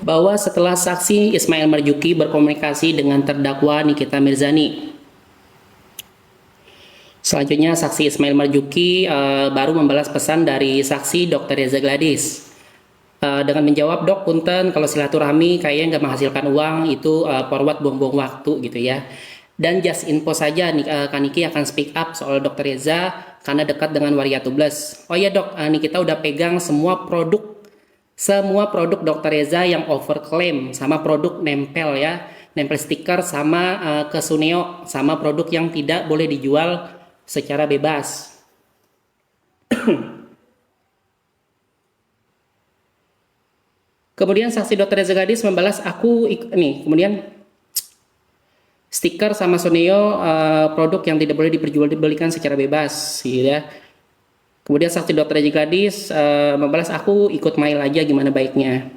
bahwa setelah saksi Ismail Marzuki berkomunikasi dengan terdakwa Nikita Mirzani. Selanjutnya saksi Ismail Marzuki baru membalas pesan dari saksi Dr. Reza Gladys. Dengan menjawab, dok punten kalau silaturahmi kayaknya nggak menghasilkan uang, itu forward buang-buang waktu gitu ya. Dan just info saja nih, Kaniki akan speak up soal Dr. Reza karena dekat dengan Waria Tubles. Oh iya dok, nih kita udah pegang semua produk Dr. Reza yang overclaim sama produk nempel ya, nempel stiker sama ke Suneo, sama produk yang tidak boleh dijual secara bebas. Kemudian saksi Dr. Reza Gadis membalas kemudian stiker sama Suneo produk yang tidak boleh diperjualbelikan secara bebas gitu ya. Kemudian saksi Dr. Reza Gadis membalas, aku ikut mail aja gimana baiknya.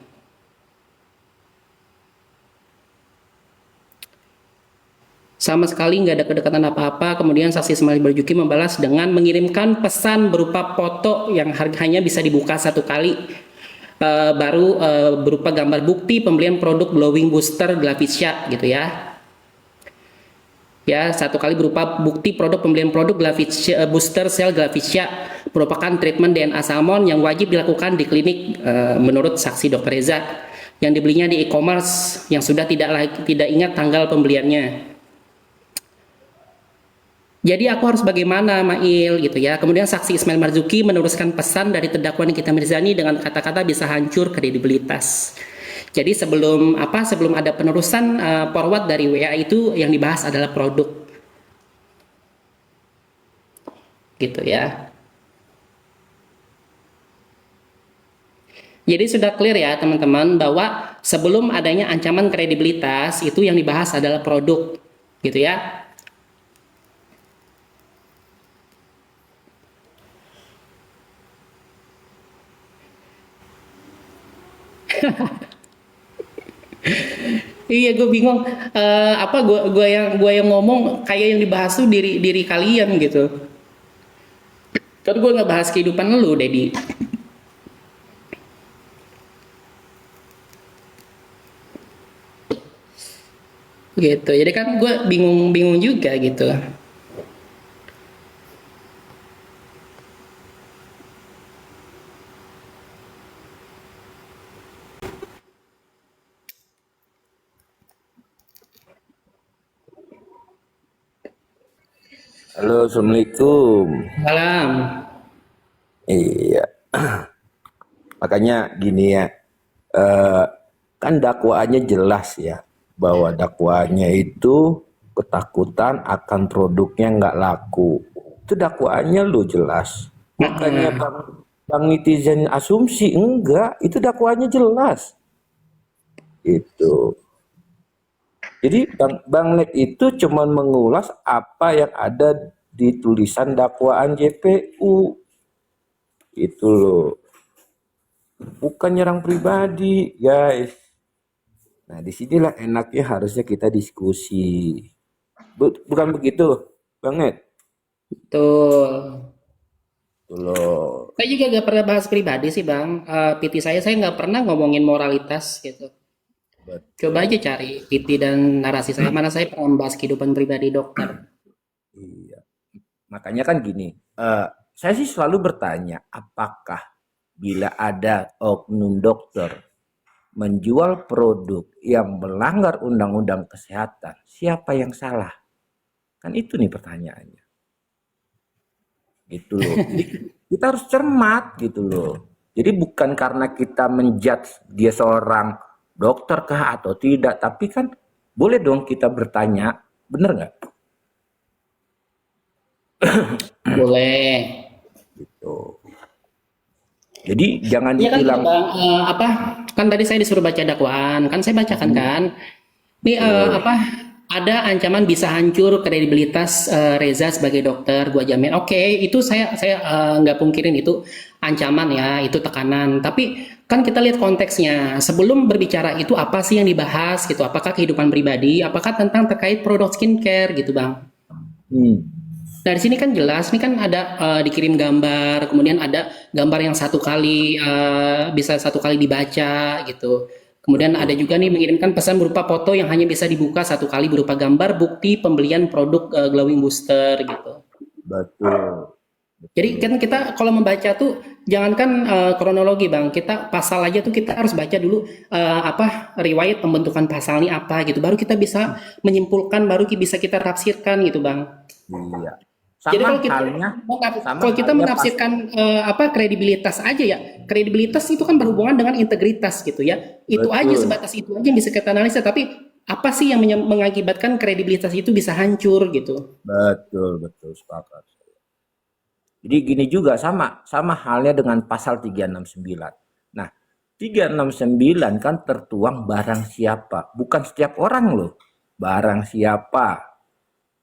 Sama sekali nggak ada kedekatan apa-apa. Kemudian saksi Ismail Marzuki membalas dengan mengirimkan pesan berupa foto yang harganya bisa dibuka satu kali, baru berupa gambar bukti pembelian produk glowing booster Glavicia gitu ya. Ya, satu kali berupa bukti pembelian produk Glavicia, booster sel Glavicia merupakan treatment DNA salmon yang wajib dilakukan di klinik menurut saksi Dr. Reza, yang dibelinya di e-commerce yang sudah tidak ingat tanggal pembeliannya. Jadi aku harus bagaimana Mail gitu ya. Kemudian saksi Ismail Marzuki meneruskan pesan dari terdakwa Nikita Mirzani dengan kata-kata bisa hancur kredibilitas. Jadi sebelum ada penerusan forward dari WA itu yang dibahas adalah produk. Gitu ya. Jadi sudah clear ya teman-teman bahwa sebelum adanya ancaman kredibilitas itu yang dibahas adalah produk. Gitu ya. Iya, gue bingung. Gue yang ngomong kayak yang dibahas tuh diri kalian gitu. Kan gue nggak bahas kehidupan lu, Dedi. Gitu. Jadi kan gue bingung juga gitu. Halo, Assalamualaikum. Malam. Iya, makanya gini ya, eh, kan dakwaannya jelas ya, bahwa dakwaannya itu ketakutan akan produknya nggak laku. Itu dakwaannya lo jelas. Bukannya bang netizen asumsi, enggak, itu dakwaannya jelas. Itu. Jadi Bang Net itu cuma mengulas apa yang ada di tulisan dakwaan JPU. Itu loh. Bukan nyerang pribadi, guys. Nah, disinilah enaknya harusnya kita diskusi. Bukan begitu, banget. Betul. Tuh loh. Saya juga gak pernah bahas pribadi sih bang. PT saya nggak pernah ngomongin moralitas gitu. Coba Betul. aja cari PT dan narasi saya. Mana saya pernah membahas kehidupan pribadi dokter. Iya. Makanya kan gini, saya sih selalu bertanya, apakah bila ada oknum dokter menjual produk yang melanggar undang-undang kesehatan, siapa yang salah? Kan itu nih pertanyaannya. Gitu loh. Jadi kita harus cermat gitu loh. Jadi bukan karena kita menjudge dia seorang dokter kah atau tidak, tapi kan boleh dong kita bertanya, bener nggak? Boleh. Gitu. Jadi jangan Iya kan dibilang bang, kan tadi saya disuruh baca dakwaan, kan saya bacakan kan. Ini betul. ada ancaman bisa hancur kredibilitas Reza sebagai dokter, gua jamin. Oke, itu saya nggak pungkirin itu ancaman ya, itu tekanan. Tapi kan kita lihat konteksnya. Sebelum berbicara itu apa sih yang dibahas gitu? Apakah kehidupan pribadi? Apakah tentang terkait produk skincare gitu, Bang? Hmm. Nah, di sini kan jelas, ini kan ada dikirim gambar, kemudian ada gambar yang bisa satu kali dibaca gitu. Kemudian ada betul, juga nih mengirimkan pesan berupa foto yang hanya bisa dibuka satu kali berupa gambar bukti pembelian produk glowing booster gitu. betul, Jadi betul, kan kita kalau membaca tuh jangankan kronologi bang, kita pasal aja tuh kita harus baca dulu apa riwayat pembentukan pasal ini apa gitu, baru kita bisa menyimpulkan, baru bisa kita tafsirkan gitu bang. iya. Jadi Sama kalau kita halnya, sama kalau kita halnya pas, menafsirkan apa kredibilitas aja ya, kredibilitas itu kan berhubungan dengan integritas gitu ya. Itu aja betul, sebatas itu aja yang bisa kita analisa. Tapi apa sih yang mengakibatkan kredibilitas itu bisa hancur gitu? betul, betul, sepakat. Jadi gini juga sama, sama halnya dengan pasal 369. Nah, 369 kan tertuang barang siapa, bukan setiap orang loh. Barang siapa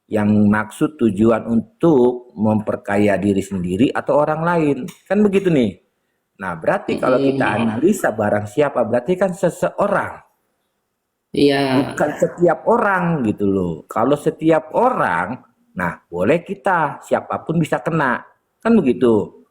yang maksud tujuan untuk memperkaya diri sendiri atau orang lain. Kan begitu nih. Nah, berarti kalau kita Mm-mm. analisa barang siapa, berarti kan seseorang, Iya, bukan setiap orang gitu loh. Kalau setiap orang, nah boleh kita, siapapun bisa kena. Kan begitu.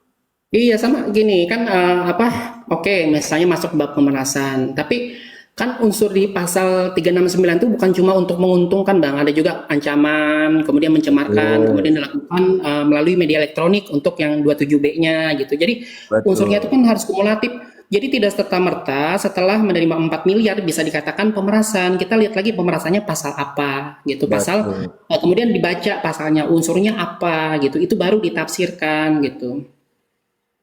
iya sama gini kan apa? Oke, misalnya masuk bab pemerasan, tapi kan unsur di pasal 369 itu bukan cuma untuk menguntungkan bang, ada juga ancaman, kemudian mencemarkan, Betul, kemudian dilakukan melalui media elektronik untuk yang 27B-nya gitu. Jadi unsurnya itu betul, kan harus kumulatif. Jadi tidak serta-merta setelah menerima 4 miliar bisa dikatakan pemerasan. Kita lihat lagi pemerasannya pasal apa gitu. Pasal betul. kemudian dibaca pasalnya unsurnya apa gitu. Itu baru ditafsirkan gitu.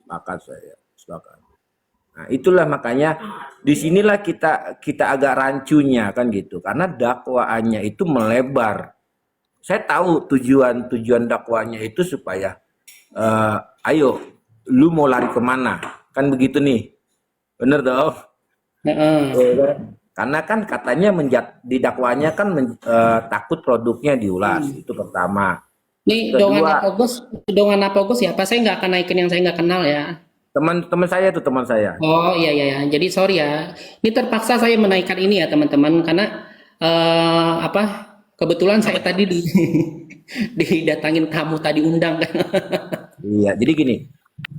Sepakat saya, sepakat. Nah, itulah makanya disinilah kita kita agak rancunya kan gitu, karena dakwaannya itu melebar. Saya tahu tujuan dakwaannya itu supaya eh, ayo lu mau lari kemana kan begitu nih, bener dong. Heeh. Iya kan? Karena kan katanya di dakwaannya kan takut produknya diulas, itu pertama. Terus Nih kedua, dongan apa Gus ya? Apa saya nggak akan naikin yang saya nggak kenal ya? teman-teman saya tuh teman saya. Oh iya iya ya. Jadi sorry ya. Ini terpaksa saya menaikkan ini ya teman-teman karena apa? Kebetulan saya tadi didatangin tamu tadi undang kan. Iya, jadi gini,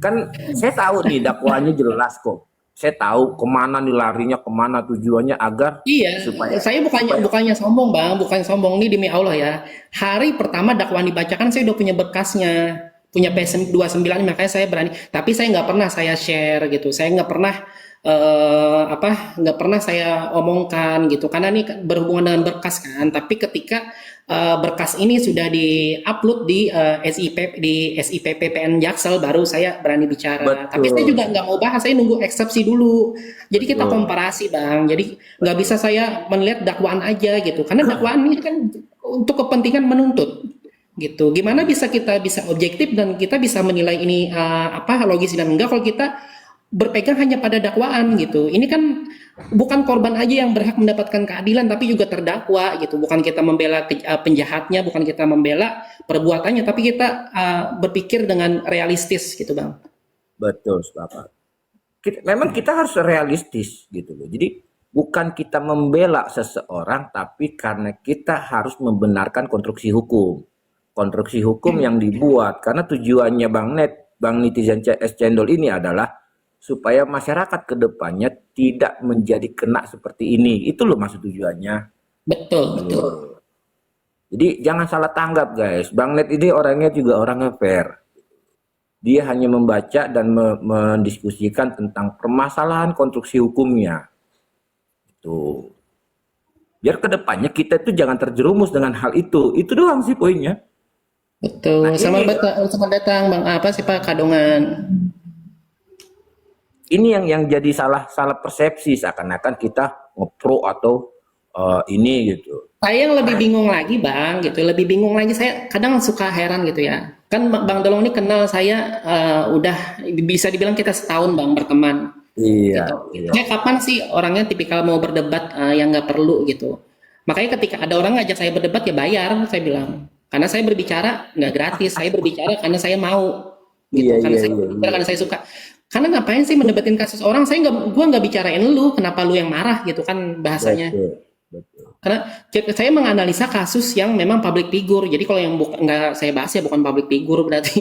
kan saya tahu nih dakwaannya jelas kok. Saya tahu kemana nih larinya, kemana tujuannya agar Iya, supaya saya bukannya supaya bukannya sombong bang, bukan sombong nih demi Allah ya. Hari pertama dakwaan dibacakan saya udah punya berkasnya, punya PS29 makanya saya berani. Tapi saya nggak pernah saya share gitu, saya nggak pernah nggak pernah saya omongkan gitu, karena ini berhubungan dengan berkas kan. Tapi ketika berkas ini sudah diupload di SIP PN Jaksel, baru saya berani bicara. Tapi saya betul, juga nggak mau bahas, saya nunggu eksepsi dulu. Jadi kita betul, komparasi bang. Jadi nggak bisa betul, saya melihat dakwaan aja gitu, karena dakwaan ini kan untuk kepentingan menuntut gitu. Gimana bisa kita bisa objektif dan kita bisa menilai ini logis dan enggak kalau kita berpegang hanya pada dakwaan gitu. Ini kan bukan korban aja yang berhak mendapatkan keadilan, tapi juga terdakwa gitu. Bukan kita membela penjahatnya, bukan kita membela perbuatannya, tapi kita berpikir dengan realistis gitu bang. betul, sepakat. Memang kita harus realistis gitu loh. Jadi bukan kita membela seseorang, tapi karena kita harus membenarkan konstruksi hukum. Konstruksi hukum yang dibuat karena tujuannya Bang Netizen CS Cendol ini adalah supaya masyarakat kedepannya tidak menjadi kena seperti ini. Itu loh maksud tujuannya. Betul Gitu betul. loh. Jadi jangan salah tanggap guys. Bang Net ini orangnya juga orangnya fair. Dia hanya membaca dan mendiskusikan tentang permasalahan konstruksi hukumnya. Tuh. Biar kedepannya kita itu jangan terjerumus dengan hal itu. Itu doang sih poinnya. Betul. Nah ini Selamat datang Bang. Apa sih Pak Kadongan? yang jadi salah salah persepsi seakan-akan kita ngepro atau ini gitu. Saya yang lebih bingung lagi Bang, gitu. Lebih bingung lagi saya kadang suka heran gitu ya. Kan Bang Dolong ini kenal saya udah bisa dibilang kita setahun Bang berteman Iya, gitu. iya. Saya kapan sih orangnya tipikal mau berdebat yang nggak perlu gitu. Makanya ketika ada orang ngajak saya berdebat ya bayar, saya bilang. Karena saya berbicara nggak gratis, saya berbicara karena saya mau Iya, gitu. Karena iya, saya iya, berbicara iya. karena saya suka. Karena ngapain sih mendebatin kasus orang? Gua nggak bicarain lu, kenapa lu yang marah gitu kan bahasanya. Betul, betul. Karena saya menganalisa kasus yang memang public figure. Jadi kalau yang bukan nggak saya bahas ya bukan public figure berarti.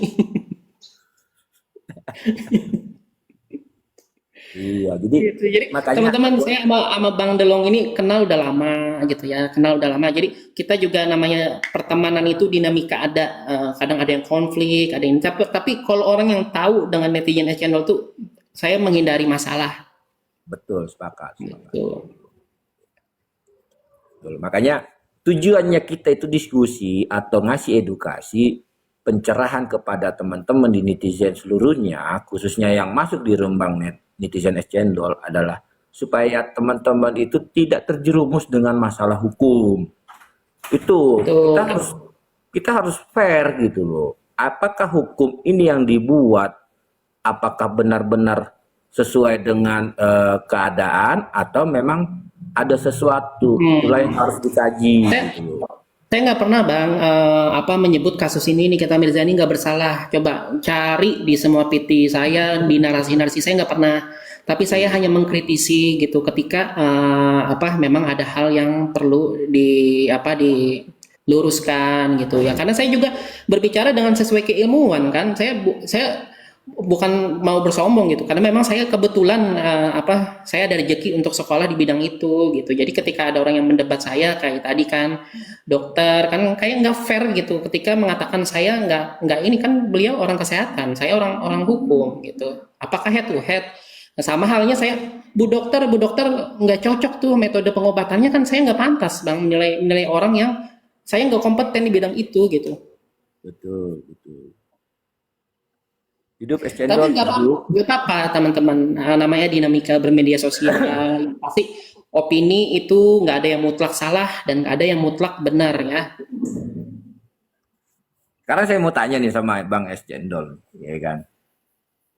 Iya, jadi Gitu. Jadi makanya teman-teman saya sama Bang Delong ini kenal udah lama gitu ya, kenal udah lama. Jadi kita juga namanya pertemanan itu dinamika ada, kadang ada yang konflik, ada yang tapi kalau orang yang tahu dengan netizen channel tuh saya menghindari masalah betul, sepakat, sepakat. gitu. Betul. Makanya tujuannya kita itu diskusi atau ngasih edukasi, pencerahan kepada teman-teman di netizen seluruhnya, khususnya yang masuk di Rembang netizen es cendol adalah supaya teman-teman itu tidak terjerumus dengan masalah hukum. Itu Tuh, kita harus fair gitu loh. Apakah hukum ini yang dibuat apakah benar-benar sesuai dengan keadaan atau memang ada sesuatu itulah yang harus dikaji saya gitu loh. saya nggak pernah Bang apa menyebut kasus ini Nikita Mirzani nggak bersalah. Coba cari di semua PT saya, di narasi-narasi saya nggak pernah. Tapi saya hanya mengkritisi gitu ketika apa memang ada hal yang perlu diluruskan gitu ya. Karena saya juga berbicara dengan sesuai keilmuan kan. Saya bukan mau bersombong gitu karena memang saya kebetulan saya ada rezeki untuk sekolah di bidang itu gitu. Jadi ketika ada orang yang mendebat saya kayak tadi kan dokter kan kayak nggak fair gitu ketika mengatakan saya nggak ini kan beliau orang kesehatan, saya orang hukum gitu. Apakah head to head? Nah, sama halnya saya bu dokter nggak cocok tuh metode pengobatannya kan saya nggak pantas bang menilai orang yang saya nggak kompeten di bidang itu gitu. Betul, betul. Hidup es Tapi cendol, hidup. nggak apa teman-teman. Namanya dinamika bermedia sosial. Pasti opini itu nggak ada yang mutlak salah dan nggak ada yang mutlak benar ya. Sekarang saya mau tanya nih sama Bang es cendol, ya kan?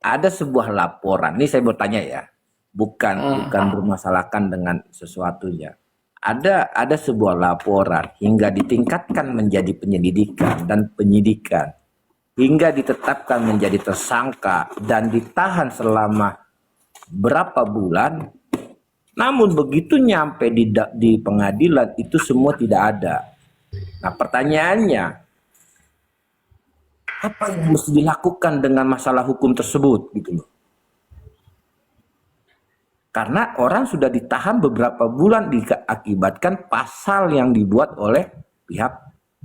Ada sebuah laporan, nih saya mau tanya ya, bukan Ah, bermasalahkan dengan sesuatunya. Ada sebuah laporan hingga ditingkatkan menjadi penyelidikan dan penyidikan hingga ditetapkan menjadi tersangka dan ditahan selama berapa bulan. Namun begitu nyampe di pengadilan itu semua tidak ada. Nah pertanyaannya, apa yang mesti dilakukan dengan masalah hukum tersebut gitu loh? Karena orang sudah ditahan beberapa bulan diakibatkan pasal yang dibuat oleh pihak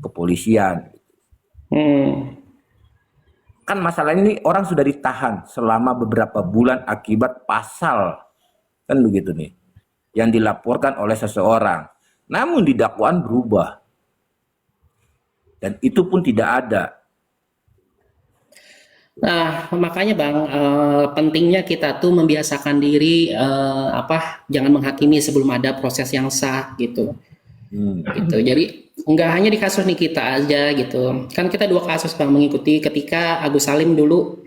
kepolisian. hmm. Kan masalah ini orang sudah ditahan selama beberapa bulan akibat pasal kan begitu nih yang dilaporkan oleh seseorang. Namun di dakwaan berubah dan itu pun tidak ada. Nah, makanya Bang, pentingnya kita tuh membiasakan diri jangan menghakimi sebelum ada proses yang sah gitu. Gitu. Jadi nggak hanya di kasus nih kita aja gitu. Kan kita dua kasus Bang mengikuti ketika Agus Salim dulu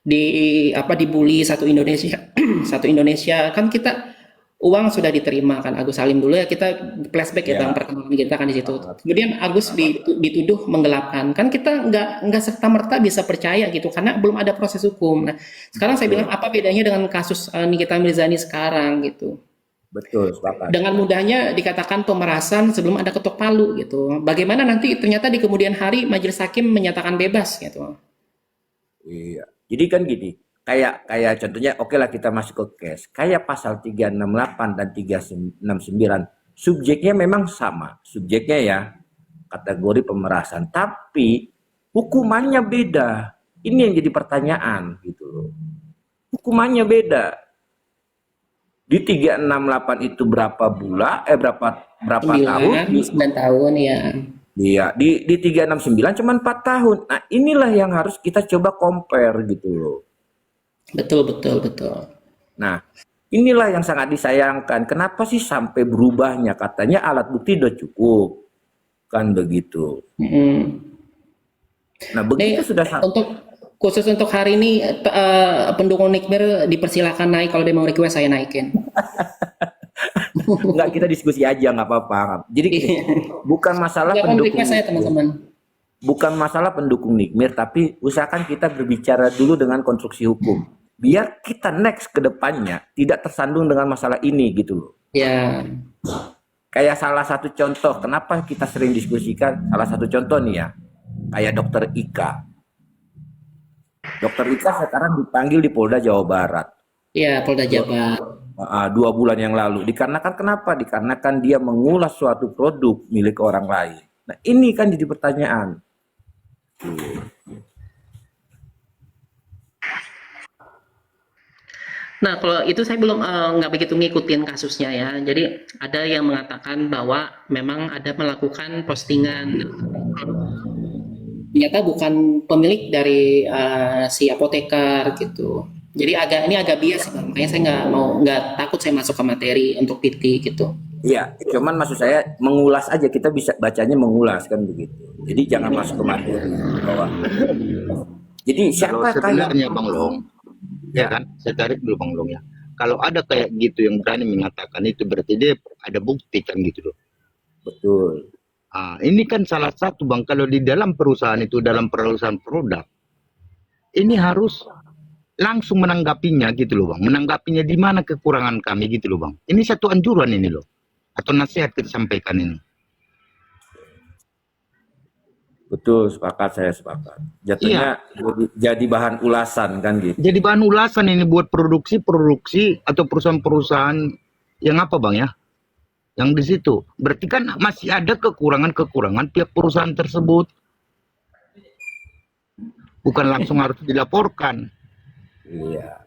dibully satu Indonesia satu Indonesia kan kita uang sudah diterima kan Agus Salim dulu ya kita flashback ya Bang Ya, perkembangan kita kan di situ. Kemudian Agus dituduh menggelapkan. Kan kita nggak serta merta bisa percaya gitu karena belum ada proses hukum. Nah, sekarang saya bilang betul, apa bedanya dengan kasus Nikita Mirzani sekarang gitu. betul, sepakat. Dengan mudahnya dikatakan pemerasan sebelum ada ketok palu gitu. Bagaimana nanti ternyata di kemudian hari majelis hakim menyatakan bebas gitu. Iya. Jadi kan gini, kayak kayak contohnya oke lah kita masuk ke case. Kayak pasal 368 dan 369, subjeknya memang sama. Subjeknya ya kategori pemerasan, tapi hukumannya beda. Ini yang jadi pertanyaan gitu loh. Hukumannya beda. Di 368 itu berapa bulan berapa tahun? 9 tahun ya. Iya, di 369 cuma 4 tahun. Nah, inilah yang harus kita coba compare gitu loh. Betul betul betul. Nah, inilah yang sangat disayangkan. Kenapa sih sampai berubahnya? Katanya alat bukti udah cukup. Kan begitu. Mm. Nah, begitu Nih sudah untuk khusus untuk hari ini pendukung Nikmir dipersilakan naik kalau dia mau request saya naikin. nggak kita diskusi aja nggak apa-apa. Jadi bukan masalah Silakan pendukung request saya Nikmir. teman-teman. Bukan masalah pendukung Nikmir, tapi usahakan kita berbicara dulu dengan konstruksi hukum. Biar kita next ke depannya tidak tersandung dengan masalah ini gitu loh. Ya. Kayak salah satu contoh, kenapa kita sering diskusikan salah satu contoh nih ya, kayak dokter Ika. Dokter Ika sekarang dipanggil di Polda Jawa Barat. Ya, Polda Jabar. 2 bulan yang lalu. Dikarenakan kenapa? Dikarenakan dia mengulas suatu produk milik orang lain. Nah, ini kan jadi pertanyaan. Nah, kalau itu saya belum nggak begitu ngikutin kasusnya ya. Jadi ada yang mengatakan bahwa memang ada melakukan postingan ternyata bukan pemilik dari si apoteker gitu. Jadi ini agak bias, Bang. Makanya saya nggak takut saya masuk ke materi untuk PT gitu. Iya, cuman maksud saya mengulas aja, kita bisa bacanya mengulas kan begitu. Jadi jangan masuk ke materi bahwa. Jadi Kalau siapakah yang sebenarnya Bang Long, ya ya kan, saya tarik dulu Bang Long ya. Kalau ada kayak gitu yang berani mengatakan itu berarti dia ada bukti kan gitu loh. betul, Ini kan salah satu Bang, kalau di dalam perusahaan itu, dalam perusahaan produk, ini harus langsung menanggapinya gitu loh Bang. Menanggapinya di mana kekurangan kami gitu loh Bang. Ini satu anjuran ini loh. Atau nasihat kita sampaikan ini. betul, sepakat, saya sepakat. Iya, Jatuhnya jadi bahan ulasan kan gitu. jadi bahan ulasan ini buat produksi atau perusahaan-perusahaan yang apa Bang ya? Yang di situ. Berarti kan masih ada kekurangan-kekurangan pihak perusahaan tersebut. Bukan langsung harus dilaporkan. Iya,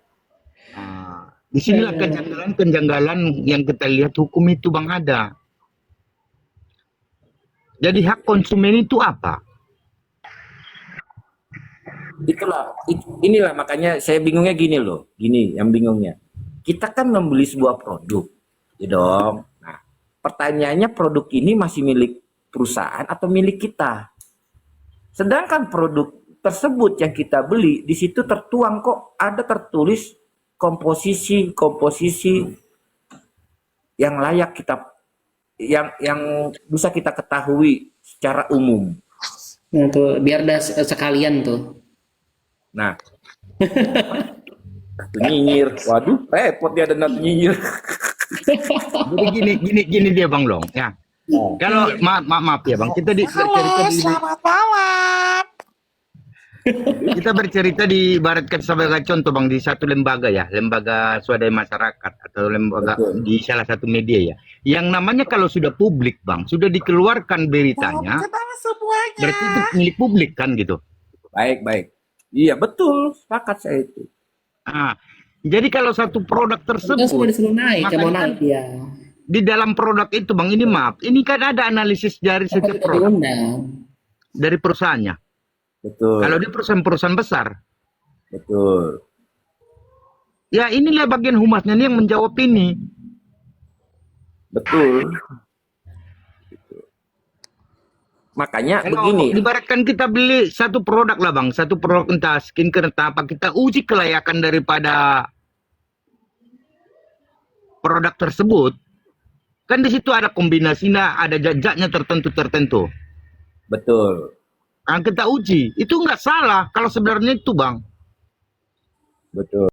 Disinilah kejanggalan-kejanggalan yang kita lihat hukum itu Bang ada. Jadi hak konsumen itu apa? inilah makanya saya bingungnya gini loh, gini yang bingungnya. Kita kan membeli sebuah produk, ya dong. Nah, pertanyaannya produk ini masih milik perusahaan atau milik kita? Sedangkan produk tersebut yang kita beli di situ tertuang kok ada tertulis komposisi yang layak kita yang bisa kita ketahui secara umum. Nah, tuh biar sekalian tuh. Nah, natu nyinyir, waduh, repot dia ada natu nyinyir. Jadi gini dia Bang Long ya. Kalau maaf ya Bang, kita bercerita diibaratkan sebagai contoh Bang di satu lembaga ya, lembaga swadaya masyarakat atau lembaga Betul. di salah satu media ya. Yang namanya kalau sudah publik Bang, sudah dikeluarkan beritanya, berarti itu milik publik kan gitu. Baik, baik. Iya, betul, sepakat saya itu. Jadi kalau satu produk Kita sudah tersebut, disuruh naik, mau makanya naik ya. di dalam produk itu Bang, ini maaf, ini kan ada analisis dari Apa setiap kita produk diundang? dari perusahaannya. Betul. Kalau di perusahaan-perusahaan besar, Betul. ya inilah bagian humasnya nih yang menjawab ini. Betul. Makanya Kalau begini, ibaratkan kita beli satu produk lah Bang, satu produk entah skincare entah apa, kita uji kelayakan daripada produk tersebut. Kan di situ ada kombinasinya, ada jajaknya tertentu. betul. Kita uji, itu nggak salah kalau sebenarnya itu Bang. Betul.